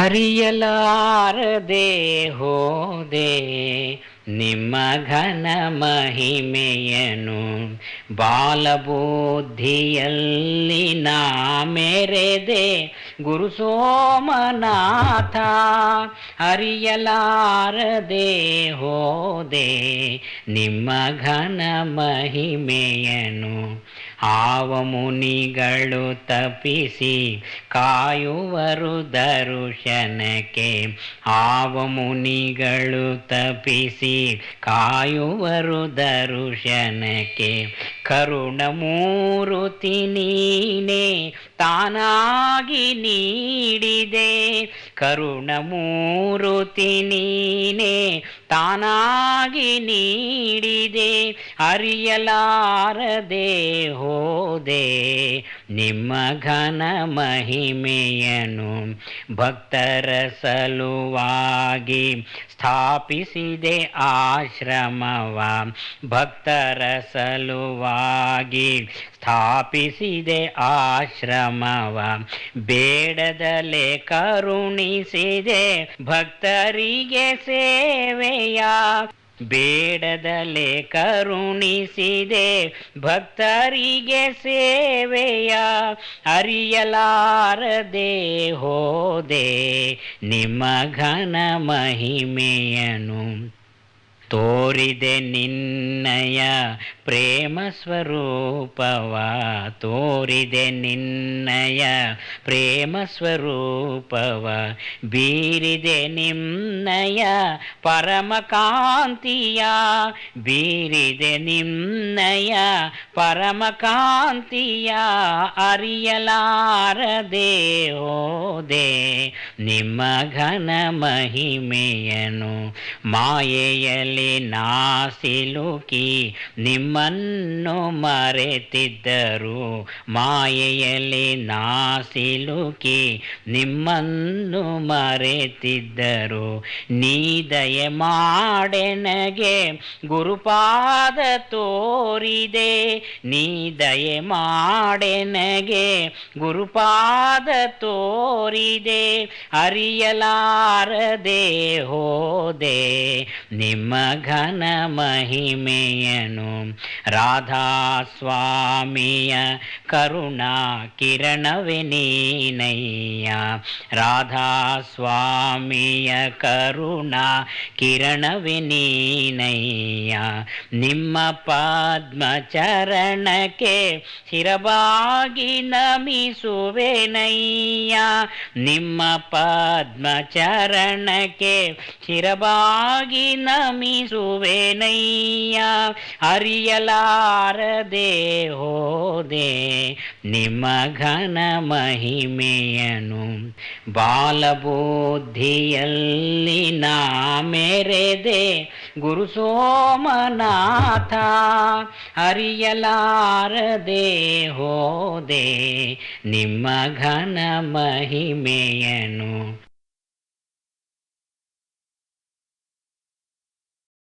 ಅರಿಯಲಾರದೆ ಹೋದೆ ನಿಮ್ಮ ಘನ ಮಹಿಮೆಯನು. ಬಾಲಬುದ್ಧಿಯಲ್ಲಿ ನಾ ಮೆರೆದೆ ಗುರು ಸೋಮನಾಥ. ಅರಿಯಲಾರದೆ ಹೋದೆ ನಿಮ್ಮ ಘನ ಮಹಿಮೆಯನು. ಆವ ಮುನಿಗಳು ತಪಿಸಿ ಕಾಯುವರು ದರುಶನಕ್ಕೆ. ಆವ ಮುನಿಗಳು ತಪಿಸಿ ಕಾಯುವರು ದರುಶನಕ್ಕೆ. ಕರುಣಮೂರುತಿ ನೀನೇ ತಾನಾಗಿ ನೀಡಿದೆ. ಕರುಣಮೂರುತಿ ನೀನೇ ತಾನಾಗಿ ನೀಡಿದೆ. ಅರಿಯಲಾರದೆ ಹೋದೆ ನಿಮ್ಮ ಘನ ಮಹಿಮೆಯನು. ಭಕ್ತರ ಸಲುವಾಗಿ ಸ್ಥಾಪಿಸಿದೆ ಆಶ್ರಮವ. ಭಕ್ತರ ಸಲುವಾಗಿ ಸ್ಥಾಪಿಸಿದೆ ಆಶ್ರಮವ. ಬೇಡದಲೆ ಕರುಣಿಸಿದೆ ಭಕ್ತರಿಗೆ ಸೇವೆಯ. ಬೇಡದಲೆ ಕರುಣಿಸಿದೆ ಭಕ್ತರಿಗೆ ಸೇವೆಯ. ಅರಿಯಲಾರದೆ ಹೋದೆ ನಿಮ್ಮ ಘನ ಮಹಿಮೆಯನು. ತೋರಿದೆ ನಿನ್ನಯ ಪ್ರೇಮ ಸ್ವರೂಪವ. ತೋರಿದೆ ನಿನ್ನಯ ಪ್ರೇಮ ಸ್ವರೂಪವ. ಬೀರಿದೆ ನಿನ್ನಯ ಪರಮಕಾಂತಿಯ. ಬೀರಿದೆ ನಿನ್ನಯ ಪರಮಕಾಂತಿಯ. ಅರಿಯಲಾರದೆ ಹೋದೆ ನಿಮ್ಮ ಘನ ಮಹಿಮೆಯನು. ಮಾಯೆಯಲ್ಲಿ ನಾ ಸಿಲುಕಿ ನಿಮ್ಮನ್ನು ಮರೆತಿದ್ದರು. ಮಾಯೆಯಲ್ಲಿ ನಾ ಸಿಲುಕಿ ನಿಮ್ಮನ್ನು ಮರೆತಿದ್ದರು. ನೀ ದಯೆ ಮಾಡೆನಗೆ ಗುರುಪಾದ ತೋರಿದೆ. ನೀ ದಯೆ ಮಾಡೆನಗೆ ಗುರುಪಾದ ತೋರಿದೆ. ಅರಿಯಲಾರದೆ ಹೋದೆ ನಿಮ್ಮ ಘನ ಮಹಿಮೆಯನು. ರಾಧಾ ಸ್ವಾಮಿಯ ಕರುಣಾ ಕಿರಣವೇ ನೀನಯ್ಯ. ರಾಧಾ ಸ್ವಾಮಿಯ ಕರುಣಾ ಕಿರಣವೇ ನೀನಯ್ಯ. ನಿಮ್ಮ ಪದ್ಮ ಚರಣಕ್ಕೆ ಶಿರಬಾಗಿ ನಮಿಸುವೆನಯ್ಯ. ನಿಮ್ಮ ಪದ್ಮ ಚರಣಕ್ಕೆ ಶಿರಬಾಗಿ ನಮಿಸುವೆನಯ್ಯ. ಅರಿಯಲಾರದೆ ಹೋದೆ ನಿಮ್ಮ ಘನ ಮಹಿಮೆಯನು. ಬಾಲಬುದ್ಧಿಯಲ್ಲಿ ನಾ ಮೆರೆದೆ ಗುರು ಸೋಮನಾಥ. ಅರಿಯಲಾರದೆ ಹೋದೆ ನಿಮ್ಮ ಘನ ಮಹಿಮೆಯನು.